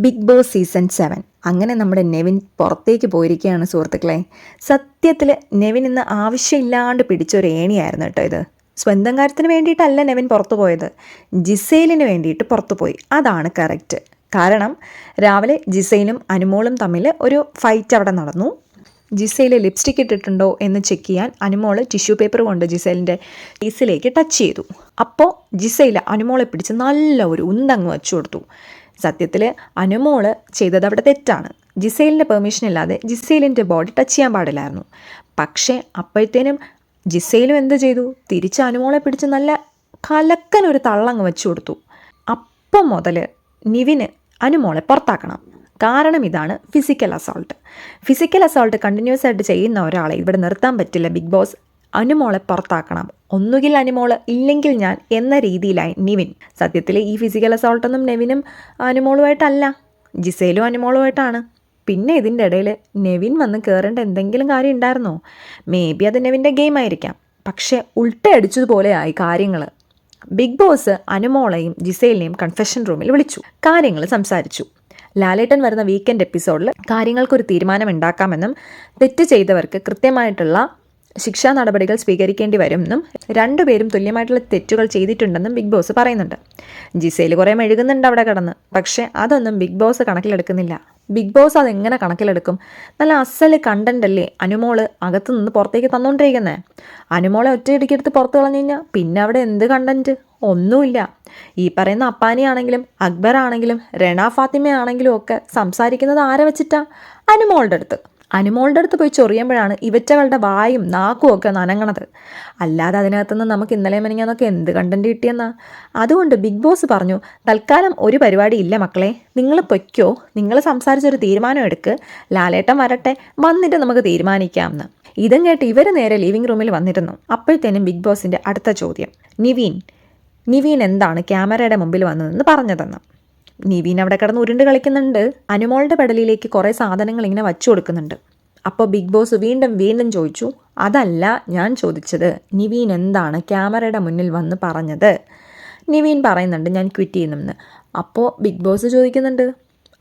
Big boss season 7 അങ്ങനെ നമ്മുടെ നെവിൻ പുറത്തേക്ക് പോയിരിക്കുകയാണ് സുഹൃത്തുക്കളെ. സത്യത്തിൽ നെവിൻ ഇന്ന് ആവശ്യമില്ലാണ്ട് പിടിച്ചൊരു ഏണിയായിരുന്നു കേട്ടോ ഇത്. സ്വന്തം കാര്യത്തിന് വേണ്ടിയിട്ടല്ല നെവിൻ പുറത്തു പോയത്, ജിസേലിന് വേണ്ടിയിട്ട് പുറത്തു പോയി. അതാണ് കറക്റ്റ്. കാരണം രാവിലെ ജിസേലും അനുമോളും തമ്മിൽ ഒരു ഫൈറ്റ് അവിടെ നടന്നു. ജിസേൽ ലിപ്സ്റ്റിക് ഇട്ടിട്ടുണ്ടോ എന്ന് ചെക്ക് ചെയ്യാൻ അനുമോൾ ടിഷ്യൂ പേപ്പർ കൊണ്ട് ജിസേലിൻ്റെ ഫേസിലേക്ക് ടച്ച് ചെയ്തു. അപ്പോൾ ജിസേൽ അനുമോളെ പിടിച്ച് നല്ല ഒരു ഉന്തങ്ങ് വെച്ചു കൊടുത്തു. സത്യത്തിൽ അനുമോള് ചെയ്തത് അവിടെ തെറ്റാണ്. ജിസേലിൻ്റെ പെർമിഷൻ ഇല്ലാതെ ജിസേലിൻ്റെ ബോഡി ടച്ച് ചെയ്യാൻ പാടില്ലായിരുന്നു. പക്ഷേ അപ്പോഴത്തേനും ജിസേലും എന്ത് ചെയ്തു, തിരിച്ച് അനുമോളെ പിടിച്ച് നല്ല കലക്കനൊരു തള്ളങ്ങ് വെച്ചു കൊടുത്തു. അപ്പം മുതൽ നിവിന് അനുമോളെ പുറത്താക്കണം. കാരണം ഇതാണ് ഫിസിക്കൽ അസോൾട്ട് കണ്ടിന്യൂസ് ആയിട്ട് ചെയ്യുന്ന ഒരാളെ ഇവിടെ നിർത്താൻ പറ്റില്ല. ബിഗ് ബോസ് അനുമോളെ പുറത്താക്കണം, ഒന്നുകിൽ അനുമോള് ഇല്ലെങ്കിൽ ഞാൻ എന്ന രീതിയിലായി നിവിൻ. സത്യത്തിൽ ഈ ഫിസിക്കൽ അസോൾട്ടൊന്നും നെവിനും അനുമോളുമായിട്ടല്ല, ജിസേലും അനുമോളുമായിട്ടാണ്. പിന്നെ ഇതിൻ്റെ ഇടയിൽ നെവിൻ വന്ന് കയറേണ്ട എന്തെങ്കിലും കാര്യം ഉണ്ടായിരുന്നോ? മേ ബി അത് നെവിൻ്റെ ഗെയിം ആയിരിക്കാം. പക്ഷേ ഉൾട്ടയടിച്ചതുപോലെ ആയി കാര്യങ്ങൾ. ബിഗ് ബോസ് അനുമോളെയും ജിസേലിനെയും കൺഫെഷൻ റൂമിൽ വിളിച്ചു, കാര്യങ്ങൾ സംസാരിച്ചു. ലാലേട്ടൻ വരുന്ന വീക്കെൻഡ് എപ്പിസോഡിൽ കാര്യങ്ങൾക്കൊരു തീരുമാനം ഉണ്ടാക്കാമെന്നും തെറ്റ് ചെയ്തവർക്ക് കൃത്യമായിട്ടുള്ള ശിക്ഷാ നടപടികൾ സ്വീകരിക്കേണ്ടി വരുമെന്നും രണ്ടുപേരും തുല്യമായിട്ടുള്ള തെറ്റുകൾ ചെയ്തിട്ടുണ്ടെന്നും ബിഗ് ബോസ് പറയുന്നുണ്ട്. ജിസേൽ കുറേ മെഴുകുന്നുണ്ട് അവിടെ കിടന്ന്. പക്ഷേ അതൊന്നും ബിഗ് ബോസ് കണക്കിലെടുക്കുന്നില്ല. ബിഗ് ബോസ് അതെങ്ങനെ കണക്കിലെടുക്കും? നല്ല അസല് കണ്ടന്റ് അല്ലേ അനുമോള് അകത്തു നിന്ന് പുറത്തേക്ക് തന്നുകൊണ്ടിരിക്കുന്നത്. അനുമോളെ ഒറ്റയടിക്കെടുത്ത് പുറത്ത് കളഞ്ഞു കഴിഞ്ഞാൽ പിന്നെ അവിടെ എന്ത് കണ്ടന്റ്? ഒന്നുമില്ല. ഈ പറയുന്ന അപ്പാനിയാണെങ്കിലും അക്ബറാണെങ്കിലും റെന ഫാത്തിമയാണെങ്കിലും ഒക്കെ സംസാരിക്കുന്നത് ആരെ വെച്ചിട്ടാ? അനുമോളുടെ അടുത്ത് പോയി ചൊറിയുമ്പോഴാണ് ഇവറ്റകളുടെ വായും നാക്കും ഒക്കെ നനങ്ങണത്. അല്ലാതെ അതിനകത്തുനിന്ന് നമുക്ക് ഇന്നലെ മെനിങ്ങാന്നൊക്കെ എന്ത് കണ്ടന്റ് കിട്ടിയെന്നാ. അതുകൊണ്ട് ബിഗ് ബോസ് പറഞ്ഞു, തൽക്കാലം ഒരു പരിപാടി ഇല്ല മക്കളെ, നിങ്ങൾ പൊയ്ക്കോ, നിങ്ങൾ സംസാരിച്ചൊരു തീരുമാനം എടുക്ക്, ലാലേട്ടൻ വരട്ടെ, വന്നിട്ട് നമുക്ക് തീരുമാനിക്കാമെന്ന്. ഇതും കേട്ട് ഇവർ നേരെ ലിവിംഗ് റൂമിൽ വന്നിരുന്നു. അപ്പോഴത്തേനും ബിഗ് ബോസിൻ്റെ അടുത്ത ചോദ്യം, നിവീൻ എന്താണ് ക്യാമറയുടെ മുമ്പിൽ വന്നതെന്ന് പറഞ്ഞതെന്ന്. നിവീൻ അവിടെ കിടന്ന് ഉരുണ്ട് കളിക്കുന്നുണ്ട്. അനുമോളുടെ പെടലിലേക്ക് കുറേ സാധനങ്ങൾ ഇങ്ങനെ വച്ചു കൊടുക്കുന്നുണ്ട്. അപ്പോൾ ബിഗ് ബോസ് വീണ്ടും ചോദിച്ചു, അതല്ല ഞാൻ ചോദിച്ചത്, നിവീൻ എന്താണ് ക്യാമറയുടെ മുന്നിൽ വന്ന് പറഞ്ഞത്? നിവീൻ പറയുന്നുണ്ട് ഞാൻ ക്വിറ്റ് ചെയ്യുന്നെന്ന്. അപ്പോൾ ബിഗ് ബോസ് ചോദിക്കുന്നുണ്ട്,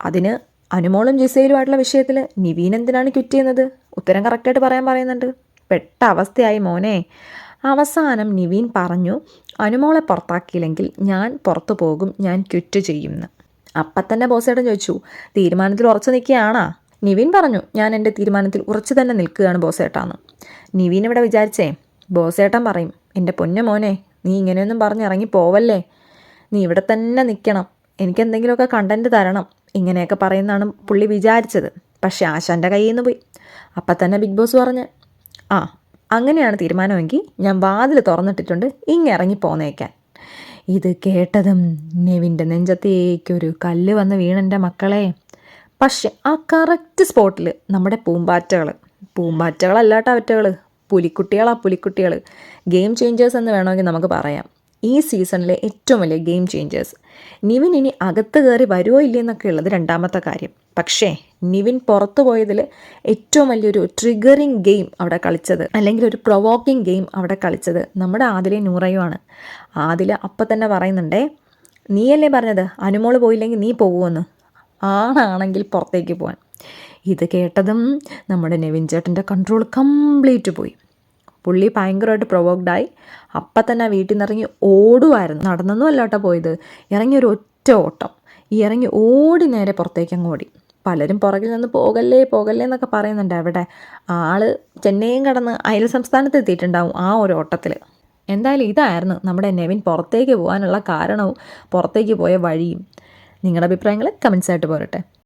അതിന് അനുമോളും ജിസയിലുമായിട്ടുള്ള വിഷയത്തിൽ നിവീൻ എന്തിനാണ് ക്വിറ്റ് ചെയ്യുന്നത്? ഉത്തരം കറക്റ്റായിട്ട് പറയാൻ പറയുന്നുണ്ട്. പെട്ട അവസ്ഥയായി മോനെ. അവസാനം നിവീൻ പറഞ്ഞു, അനുമോളെ പുറത്താക്കിയില്ലെങ്കിൽ ഞാൻ പുറത്തു പോകും, ഞാൻ ക്വിറ്റ് ചെയ്യുമെന്ന്. അപ്പം തന്നെ ബോസേട്ടൻ ചോദിച്ചു, തീരുമാനത്തിൽ ഉറച്ചു നിൽക്കുകയാണാ? നിവിൻ പറഞ്ഞു, ഞാൻ എൻ്റെ തീരുമാനത്തിൽ ഉറച്ചു തന്നെ നിൽക്കുകയാണ് ബോസേട്ടാന്ന്. നിവിൻ ഇവിടെ വിചാരിച്ചേ ബോസേട്ടൻ പറയും, എൻ്റെ പൊന്നു മോനെ നീ ഇങ്ങനെയൊന്നും പറഞ്ഞിറങ്ങി പോവല്ലേ, നീ ഇവിടെ തന്നെ നിൽക്കണം, എനിക്കെന്തെങ്കിലുമൊക്കെ കണ്ടൻറ്റ് തരണം, ഇങ്ങനെയൊക്കെ പറയുന്നതാണ് പുള്ളി വിചാരിച്ചത്. പക്ഷേ ആശാൻ്റെ കയ്യിൽ നിന്ന് പോയി. അപ്പം തന്നെ ബിഗ് ബോസ് പറഞ്ഞ്, അങ്ങനെയാണ് തീരുമാനമെങ്കിൽ ഞാൻ വാതിൽ തുറന്നിട്ടിട്ടുണ്ട്, ഇറങ്ങി പോന്നേക്കാൻ. ഇത് കേട്ടതും നെവിൻ്റെ നെഞ്ചത്തേക്കൊരു കല്ല് വന്ന് വീണെൻ്റെ മക്കളെ. പക്ഷെ ആ കറക്റ്റ് സ്പോട്ടിൽ നമ്മുടെ പൂമ്പാറ്റകളല്ലാട്ടോ അവറ്റകൾ, പുലിക്കുട്ടികൾ, ഗെയിം ചേഞ്ചേഴ്സ് എന്ന് വേണമെങ്കിൽ നമുക്ക് പറയാം. ഈ സീസണിലെ ഏറ്റവും വലിയ ഗെയിം ചേഞ്ചേഴ്സ്. നിവിൻ ഇനി അകത്ത് കയറി വരുമോ ഇല്ലയെന്നൊക്കെ ഉള്ളത് രണ്ടാമത്തെ കാര്യം. പക്ഷേ നിവിൻ പുറത്തു പോയതിൽ ഏറ്റവും വലിയൊരു ട്രിഗറിങ് ഗെയിം അവിടെ കളിച്ചത്, അല്ലെങ്കിൽ ഒരു പ്രൊവോക്കിംഗ് ഗെയിം അവിടെ കളിച്ചത് നമ്മുടെ ആദിലെ നൂറയുമാണ്. ആദില അപ്പം തന്നെ പറയുന്നുണ്ടേ, നീയല്ലേ പറഞ്ഞത് അനുമോള് പോയില്ലെങ്കിൽ നീ പോകുമെന്ന്, ആണെങ്കിൽ പുറത്തേക്ക് പോകാൻ. ഇത് കേട്ടതും നമ്മുടെ നെവിൻ ചേട്ടൻ്റെ കൺട്രോൾ കംപ്ലീറ്റ് പോയി. പുള്ളി ഭയങ്കരമായിട്ട് പ്രൊവോക്ഡായി. അപ്പം തന്നെ വീട്ടിൽ നിന്ന് ഇറങ്ങി ഓടുമായിരുന്നു. നടന്നൊന്നും അല്ലാട്ടോ പോയത്, ഇറങ്ങി ഒരു ഒറ്റ ഓട്ടം. ഇറങ്ങി ഓടി നേരെ പുറത്തേക്ക് അങ്ങ് ഓടി. പലരും പുറകിൽ നിന്ന് പോകല്ലേ എന്നൊക്കെ പറയുന്നുണ്ട്. അവിടെ ആള് ചെന്നൈയും കടന്ന് അയൽ സംസ്ഥാനത്ത് എത്തിയിട്ടുണ്ടാവും ആ ഒരു ഓട്ടത്തിൽ. എന്തായാലും ഇതായിരുന്നു നമ്മുടെ നെവിൻ പുറത്തേക്ക് പോകാനുള്ള കാരണവും പുറത്തേക്ക് പോയ വഴിയും. നിങ്ങളുടെ അഭിപ്രായങ്ങൾ കമൻസായിട്ട് പോരട്ടെ.